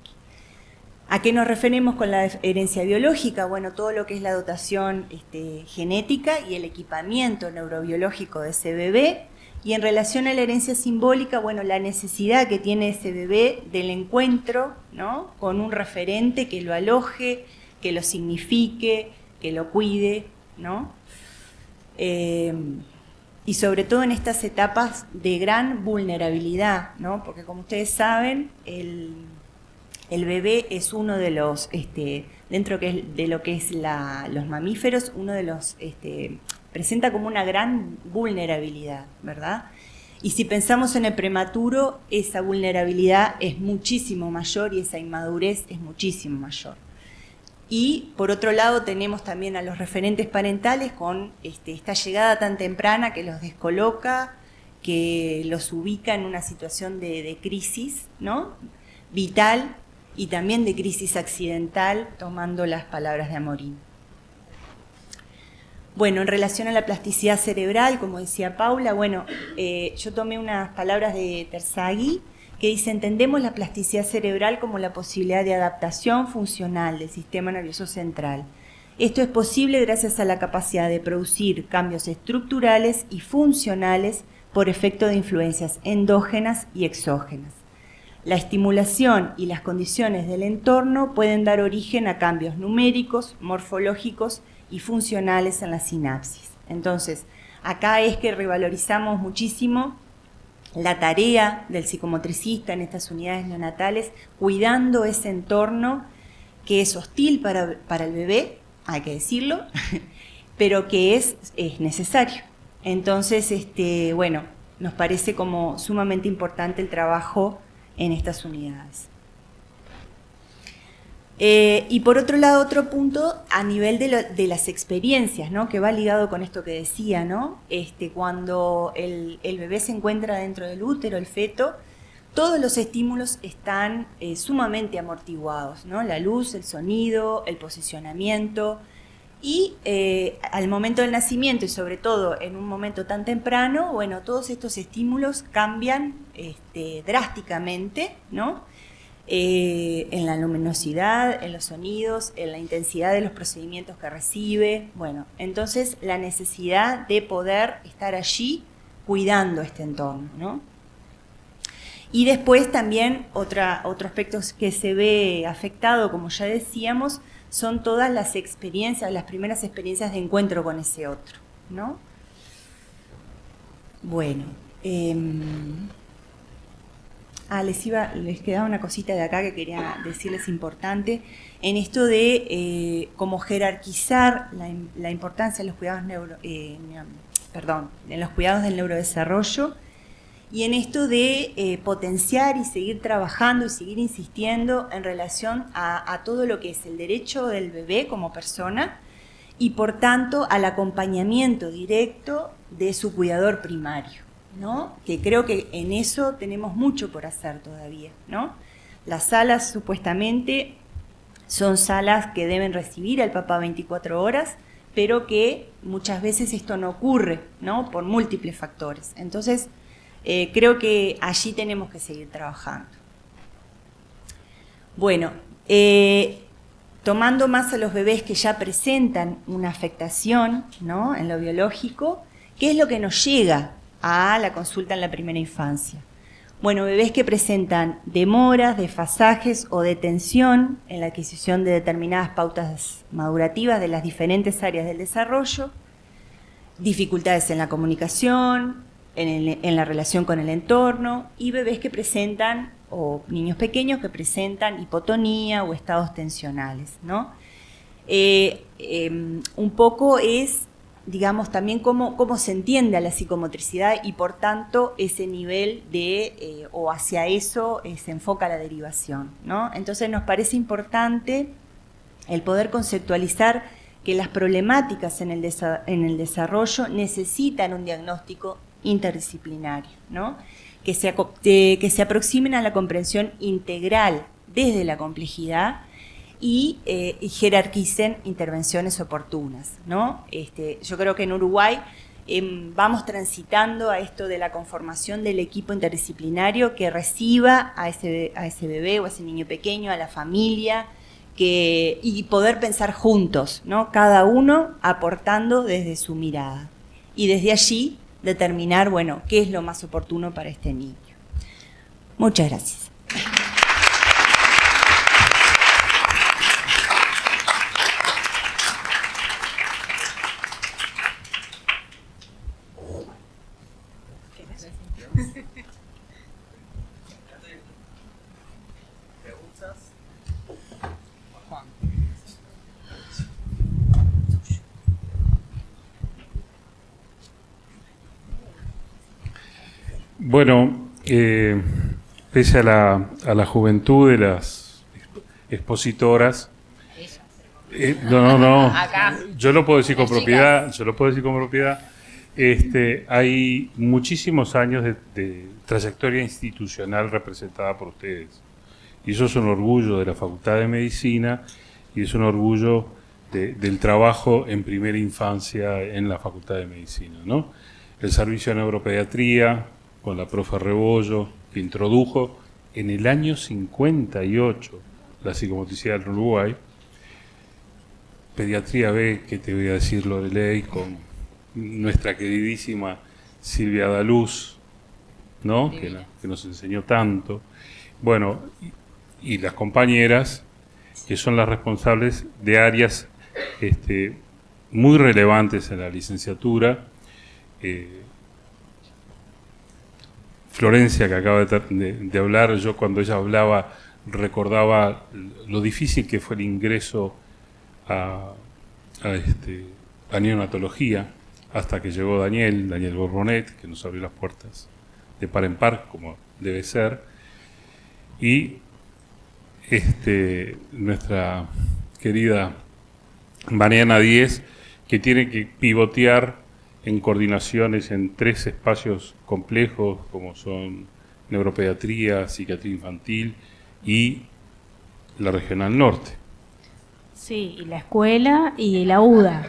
¿A qué nos referimos con la herencia biológica? Bueno, todo lo que es la dotación genética y el equipamiento neurobiológico de ese bebé. Y en relación a la herencia simbólica, bueno, la necesidad que tiene ese bebé del encuentro, ¿no?, con un referente que lo aloje, que lo signifique, que lo cuide, ¿no? Y sobre todo en estas etapas de gran vulnerabilidad, ¿no? Porque como ustedes saben, el bebé es uno de los, dentro de lo que es los mamíferos, uno de los, presenta como una gran vulnerabilidad, ¿verdad? Y si pensamos en el prematuro, esa vulnerabilidad es muchísimo mayor y esa inmadurez es muchísimo mayor. Y por otro lado tenemos también a los referentes parentales con esta llegada tan temprana que los descoloca, que los ubica en una situación de crisis, ¿no?, vital y también de crisis accidental, tomando las palabras de Amorín. Bueno, en relación a la plasticidad cerebral, como decía Paula, yo tomé unas palabras de Terzaghi, que dice: entendemos la plasticidad cerebral como la posibilidad de adaptación funcional del sistema nervioso central. Esto es posible gracias a la capacidad de producir cambios estructurales y funcionales por efecto de influencias endógenas y exógenas. La estimulación y las condiciones del entorno pueden dar origen a cambios numéricos, morfológicos y funcionales en la sinapsis. Entonces, acá es que revalorizamos muchísimo la tarea del psicomotricista en estas unidades neonatales, cuidando ese entorno que es hostil para el bebé, hay que decirlo, pero que es necesario. Entonces, bueno, nos parece como sumamente importante el trabajo en estas unidades. Y por otro lado, otro punto a nivel de las experiencias, ¿no? Que va ligado con esto que decía, ¿no? Cuando el bebé se encuentra dentro del útero, el feto, todos los estímulos están sumamente amortiguados, ¿no? La luz, el sonido, el posicionamiento, y al momento del nacimiento, y sobre todo en un momento tan temprano, bueno, todos estos estímulos cambian drásticamente, ¿no? En la luminosidad, en los sonidos, en la intensidad de los procedimientos que recibe. Bueno, entonces la necesidad de poder estar allí cuidando este entorno, ¿no? Y después también otro aspecto que se ve afectado, como ya decíamos, son todas las experiencias, las primeras experiencias de encuentro con ese otro, ¿no? Bueno, les quedaba una cosita de acá que quería decirles importante, en esto de cómo jerarquizar la importancia de los cuidados en los cuidados del neurodesarrollo, y en esto de potenciar y seguir trabajando y seguir insistiendo en relación a todo lo que es el derecho del bebé como persona y por tanto al acompañamiento directo de su cuidador primario, ¿no? Que creo que en eso tenemos mucho por hacer todavía, ¿no? Las salas supuestamente son salas que deben recibir al papá 24 horas, pero que muchas veces esto no ocurre, ¿no? Por múltiples factores. Entonces, creo que allí tenemos que seguir trabajando. Bueno, tomando más a los bebés que ya presentan una afectación, ¿no? En lo biológico, ¿qué es lo que nos llega a la consulta en la primera infancia? Bueno, bebés que presentan demoras, desfasajes o detención en la adquisición de determinadas pautas madurativas de las diferentes áreas del desarrollo, dificultades en la comunicación, en la relación con el entorno, y bebés que presentan, o niños pequeños que presentan hipotonía o estados tensionales, ¿no? Un poco es, digamos, también cómo se entiende a la psicomotricidad y por tanto ese nivel de, o hacia eso se enfoca la derivación, ¿no? Entonces nos parece importante el poder conceptualizar que las problemáticas en el desarrollo necesitan un diagnóstico interdisciplinario, ¿no? Que se aproximen a la comprensión integral desde la complejidad y jerarquicen intervenciones oportunas, ¿no? Yo creo que en Uruguay vamos transitando a esto de la conformación del equipo interdisciplinario que reciba a ese bebé o a ese niño pequeño, a la familia, y poder pensar juntos, ¿no? Cada uno aportando desde su mirada. Y desde allí determinar, bueno, qué es lo más oportuno para este niño. Muchas gracias. Bueno, pese a la juventud de las expositoras, yo lo puedo decir con propiedad, hay muchísimos años de trayectoria institucional representada por ustedes, y eso es un orgullo de la Facultad de Medicina y es un orgullo del trabajo en primera infancia en la Facultad de Medicina, ¿no? El servicio de neuropediatría, con la profe Rebollo, que introdujo en el año 58 la psicomotricidad en Uruguay. Pediatría B, que te voy a decir, Loreley, con nuestra queridísima Silvia Daluz, ¿no? Que nos enseñó tanto. Bueno, y las compañeras, que son las responsables de áreas muy relevantes en la licenciatura. Florencia, que acaba de hablar, yo cuando ella hablaba recordaba lo difícil que fue el ingreso a neonatología, hasta que llegó Daniel Borbonet, que nos abrió las puertas de par en par, como debe ser, y nuestra querida Mariana Díez, que tiene que pivotear en coordinaciones en 3 espacios complejos, como son neuropediatría, psiquiatría infantil y la regional norte. Sí, y la escuela y la UDA.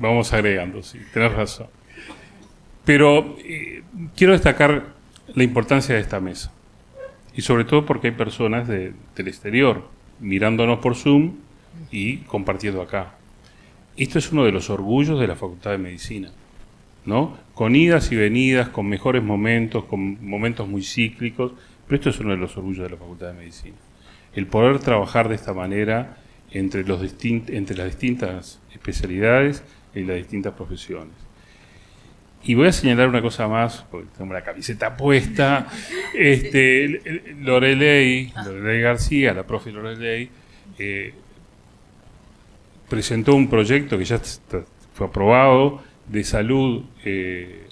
Vamos agregando, sí, tenés razón. Pero quiero destacar la importancia de esta mesa. Y sobre todo porque hay personas del exterior mirándonos por Zoom y compartiendo acá. Esto es uno de los orgullos de la Facultad de Medicina, ¿no? Con idas y venidas, con mejores momentos, con momentos muy cíclicos, pero esto es uno de los orgullos de la Facultad de Medicina. El poder trabajar de esta manera entre las distintas especialidades y las distintas profesiones. Y voy a señalar una cosa más, porque tengo la camiseta puesta. Loreley García, la profe Loreley, presentó un proyecto que ya fue aprobado de salud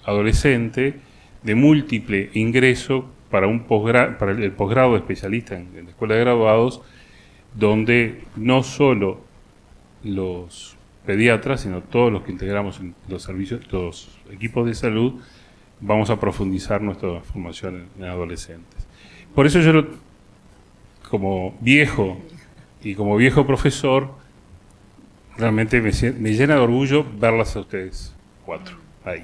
adolescente de múltiple ingreso para el posgrado de especialista en la escuela de graduados, donde no solo los pediatras, sino todos los que integramos en los equipos de salud, vamos a profundizar nuestra formación en adolescentes. Por eso yo, como viejo profesor, realmente me llena de orgullo verlas a ustedes 4 ahí.